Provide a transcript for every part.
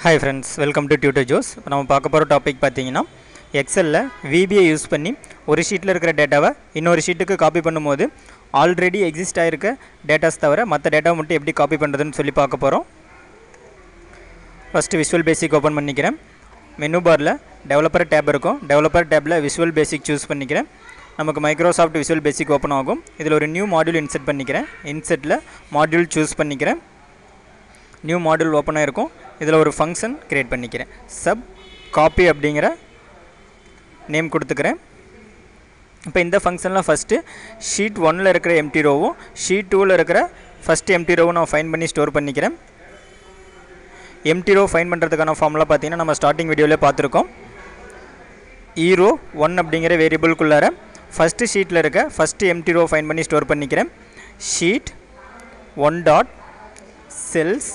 Hi friends, welcome to Tutor Joes. நம்ம பார்க்க போகிற டாபிக் பார்த்தீங்கன்னா எக்ஸலில் VBA யூஸ் பண்ணி ஒரு ஷீட்டில் இருக்கிற டேட்டாவை இன்னொரு ஷீட்டுக்கு காப்பி பண்ணும்போது ஆல்ரெடி எக்ஸிஸ்ட் ஆகிருக்க டேட்டாஸ் தவிர மற்ற டேட்டாவை மட்டும் எப்படி காப்பி பண்ணுறதுன்னு சொல்லி பார்க்க போகிறோம். ஃபஸ்ட்டு விஷுவல் பேசிக் ஓப்பன் பண்ணிக்கிறேன். மெனு பாரில் டெவலப்பர் டேப் இருக்கும். டெவலப்பர் டேப்பில் விஷுவல் பேசிக் சூஸ் பண்ணிக்கிறேன். நமக்கு மைக்ரோசாஃப்ட் விஷுவல் பேசிக் ஓப்பன் ஆகும். இதில் ஒரு நியூ மாடியூல் இன்செர்ட் பண்ணிக்கிறேன். இன்செர்ட்டில் மாடியூல் சூஸ் பண்ணிக்கிறேன். நியூ மாடியூல் ஓப்பன் ஆகிருக்கும். இதில் ஒரு ஃபங்க்ஷன் க்ரியேட் பண்ணிக்கிறேன். சப் காப்பி அப்படிங்கிற நேம் கொடுத்துக்கிறேன். இப்போ இந்த ஃபங்க்ஷனில் ஃபஸ்ட்டு ஷீட் 1ல் இருக்கிற எம்டி ரோவும் ஷீட் 2ல் இருக்கிற ஃபஸ்ட்டு எம்டி ரோவும் நான் ஃபைன் பண்ணி ஸ்டோர் பண்ணிக்கிறேன். எம்டி ரோ ஃபைன் பண்ணுறதுக்கான ஃபார்முலா பார்த்தீங்கன்னா நம்ம ஸ்டார்டிங் வீடியோவிலே பார்த்துருக்கோம். ஈரோ 1 அப்படிங்கிற வேரியபிள்குள்ளார ஃபஸ்ட்டு ஷீட்டில் இருக்க ஃபஸ்ட்டு எம்டி ரோ ஃபைன் பண்ணி ஸ்டோர் பண்ணிக்கிறேன். Sheet 1 dot cells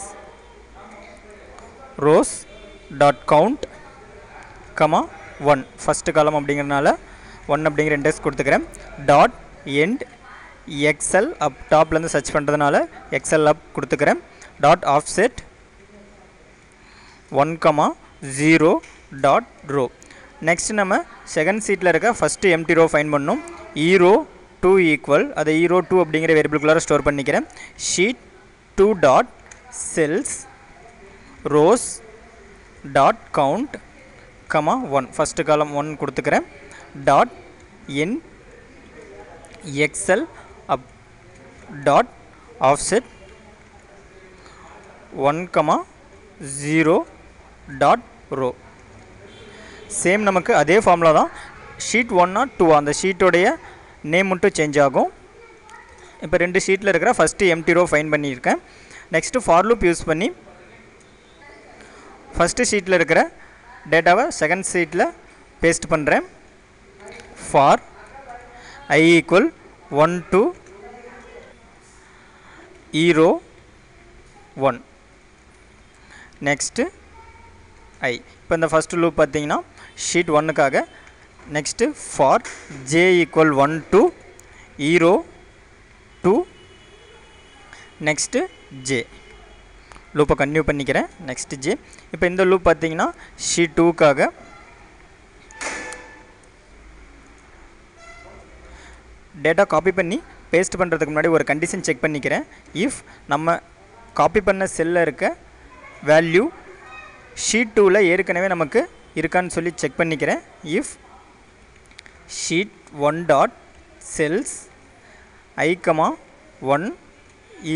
rows dot count comma 1 first column அப்படிங்கிறனால 1 அப்படிங்கிற இண்டெக்ஸ் கொடுத்துக்கிறேன். டாட் எண்ட் எக்ஸல் அப் டாப்லேருந்து சர்ச் பண்ணுறதுனால எக்ஸல் அப் கொடுத்துக்கிறேன். Dot offset 1,0 dot row. Next நம்ம செகண்ட் சீட்டில் இருக்க ஃபஸ்ட்டு எம்டி ரோ ஃபைன் பண்ணணும். ஈரோ 2 ஈக்குவல் அதை ஈரோ 2 அப்படிங்கிற வேரியபிள்குள்ளார ஸ்டோர் பண்ணிக்கிறேன். Sheet 2 dot cells rows dot count comma 1 first column 1 கொடுத்துக்கிறேன். Dot end excel up dot offset 1,0 dot row. Same நமக்கு அதே ஃபார்முலா தான். ஷீட் 1 2 அந்த ஷீட்டோடைய நேம் மட்டும் சேஞ்ச் ஆகும். இப்போ ரெண்டு ஷீட்டில் இருக்கிற ஃபஸ்ட்டு எம்டி ரோ ஃபைன் பண்ணியிருக்கேன். நெக்ஸ்ட்டு ஃபார் லூப் யூஸ் பண்ணி ஃபஸ்ட்டு ஷீட்டில் இருக்கிற டேட்டாவை செகண்ட் ஷீட்டில் பேஸ்ட் பண்ணுறேன். ஃபார் I ஈக்குவல் 1 to ஈரோ 1. Next I. இப்போ இந்த ஃபஸ்ட்டு லூப் பார்த்தீங்கன்னா ஷீட் 1க்காக. Next for J equal 1 to ஈரோ 2. நெக்ஸ்ட்டு J லூப்பை கன்டினியூ பண்ணிக்கிறேன். Next J. இப்போ இந்த லூப் பார்த்தீங்கன்னா ஷீட் 2க்காக. டேட்டா காப்பி பண்ணி பேஸ்ட் பண்ணுறதுக்கு முன்னாடி ஒரு கண்டிஷன் செக் பண்ணிக்கிறேன். இஃப் நம்ம காப்பி பண்ண செல்லில் இருக்க வேல்யூ ஷீட் 2ல் ஏற்கனவே நமக்கு இருக்கான்னு சொல்லி செக் பண்ணிக்கிறேன். If sheet 1 dot cells I,1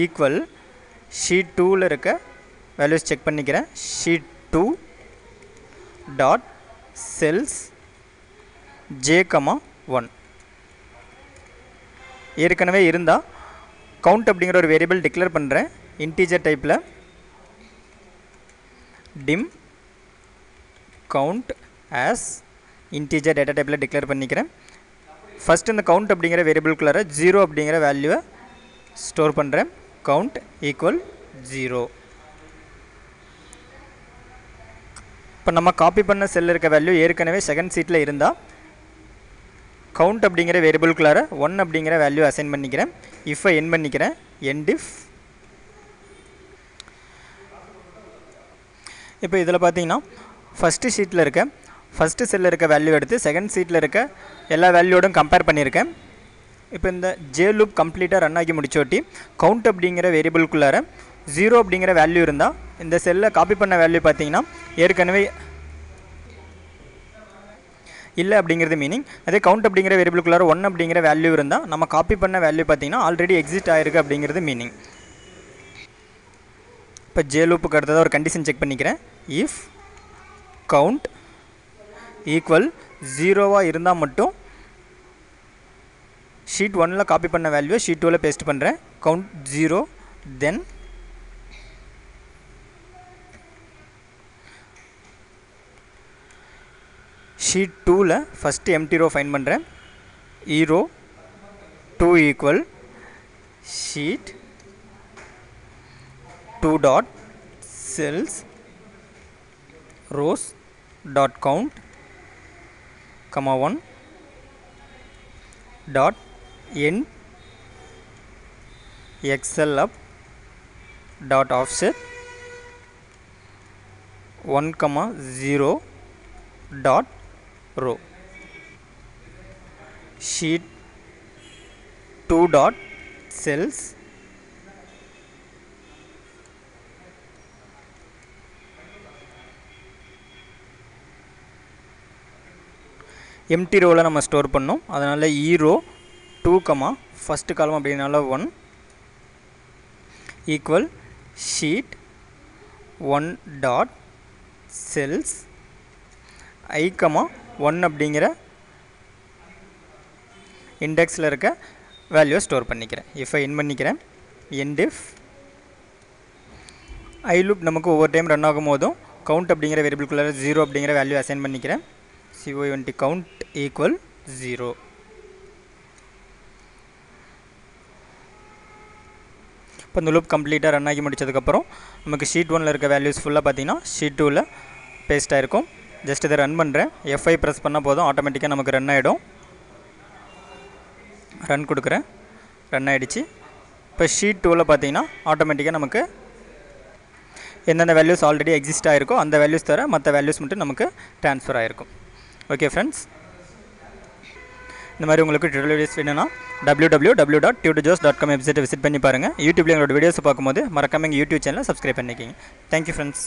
equal sheet 2ல் இருக்க வேல்யூஸ் செக் பண்ணிக்கிறேன். ஷீட் 2 டாட் செல்ஸ் J,1 ஏற்கனவே இருந்தால் கவுண்ட் அப்படிங்கிற ஒரு வேரியபிள் டிக்ளேர் பண்ணுறேன். இன்டீஜர் டைப்பில் dim count as integer data டைப்பில் டிக்ளேர் பண்ணிக்கிறேன். ஃபஸ்ட் இந்த கவுண்ட் அப்படிங்கிற வேரியபிள்குள்ளார 0 அப்படிங்கிற வேல்யூவை ஸ்டோர் பண்ணுறேன். count equal 0. இப்போ நம்ம காப்பி பண்ண செல்லில் இருக்க வேல்யூ ஏற்கனவே செகண்ட் சீட்டில் இருந்தால் கவுண்ட் அப்படிங்கிற வேரியபிள்குள்ளார 1 அப்படிங்கிற வேல்யூ அசைன் பண்ணிக்கிறேன். இஃபை என் பண்ணிக்கிறேன். End if. இப்போ இதில் பார்த்தீங்கன்னா ஃபஸ்ட்டு ஷீட்டில் இருக்க ஃபஸ்ட்டு செல்லில் இருக்க வேல்யூ எடுத்து செகண்ட் சீட்டில் இருக்க எல்லா வேல்யூவோடும் கம்பேர் பண்ணியிருக்கேன். இப்போ இந்த ஜே லூப் கம்ப்ளீட்டாக ரன் ஆகி முடிச்சோட்டி கவுண்ட் அப்படிங்கிற வேரியபிள்குள்ளார 0 அப்படிங்கிற வேல்யூ இருந்தால் இந்த செல்லில் காப்பி பண்ண வேல்யூ பார்த்தீங்கன்னா ஏற்கனவே இல்லை அப்படிங்கிறது மீனிங். அதே கவுண்ட் அப்படிங்கிற வேரியபிள்குள்ளார 1 அப்படிங்கிற வேல்யூ இருந்தால் நம்ம காப்பி பண்ண வேல்யூ பார்த்தீங்கன்னா ஆல்ரெடி எக்ஸிஸ்ட் ஆகிருக்கு அப்படிங்கிறது மீனிங். இப்போ ஜே லூப்புக்கு அடுத்ததாக ஒரு கண்டிஷன் செக் பண்ணிக்கிறேன். இஃப் கவுண்ட் ஈக்குவல் 0வாக இருந்தால் மட்டும் ஷீட் 1ல் காப்பி பண்ண வேல்யூ ஷீட் 2ல் பேஸ்ட் பண்ணுறேன். கவுண்ட் 0. தென் ஷீட் 2ல் ஃபஸ்ட்டு எம்டி ரோ ஃபைன் பண்ணுறேன். Erow 2 equal sheet 2 dot cells rows dot count comma 1 dot end excel up dot offset 1, 0 dot row. Sheet 2 dot cells empty row நம்ம store பண்ணோம். அதனால e row 2, first column அப்படினால 1 equal sheet 1 dot cells I, 1 அப்படிங்கிற இண்டெக்ஸில் இருக்க value store பண்ணிக்கிறேன். if I in பண்ணிக்கிறேன். end if I loop நமக்கு ஒவ்வொரு time run ஆகும் போதும் count அப்படிங்கிற வேரியபிள்குள்ள 0 அப்படிங்கிற வேல்யூ அசைன் பண்ணிக்கிறேன். count equal 0. இப்போ இந்த லூப் கம்ப்ளீட்டாக ரன் ஆகி முடிச்சதுக்கப்புறம் நமக்கு ஷீட் 1ல் இருக்க வேல்யூஸ் ஃபுல்லாக பார்த்தீங்கன்னா ஷீட் 2ல் பேஸ்ட் ஆகிருக்கும். ஜஸ்ட் இதை ரன் பண்ணுறேன். F5 ப்ரெஸ் பண்ணால் போதும், ஆட்டோமேட்டிக்காக நமக்கு ரன் ஆகிடும். ரன் கொடுக்குறேன். ரன் ஆகிடுச்சு. இப்போ ஷீட் 2ல் பார்த்தீங்கன்னா ஆட்டோமேட்டிக்காக நமக்கு எந்தெந்த வேல்யூஸ் ஆல்ரெடி எக்ஸிஸ்ட் ஆகிருக்கோ அந்த வேல்யூஸ் தவிர மற்ற வேல்யூஸ் மட்டும் நமக்கு ட்ரான்ஸ்ஃபர் ஆகிருக்கும். ஓகே ஃப்ரெண்ட்ஸ், இந்த மாதிரி உங்களுக்கு டுடோரியல் வீடியோஸ் வேணும்னா www.tutorjos.com வெப்சைட்டை விசிட் பண்ணி பாருங்கள். யூடியூப்ல எங்களோட வீடியோஸ் பார்க்கும்போது மறக்காம எங்கள் யூடியூப் சேனலை சப்ஸ்கிரைப் பண்ணிக்கிங்க. Thank you friends.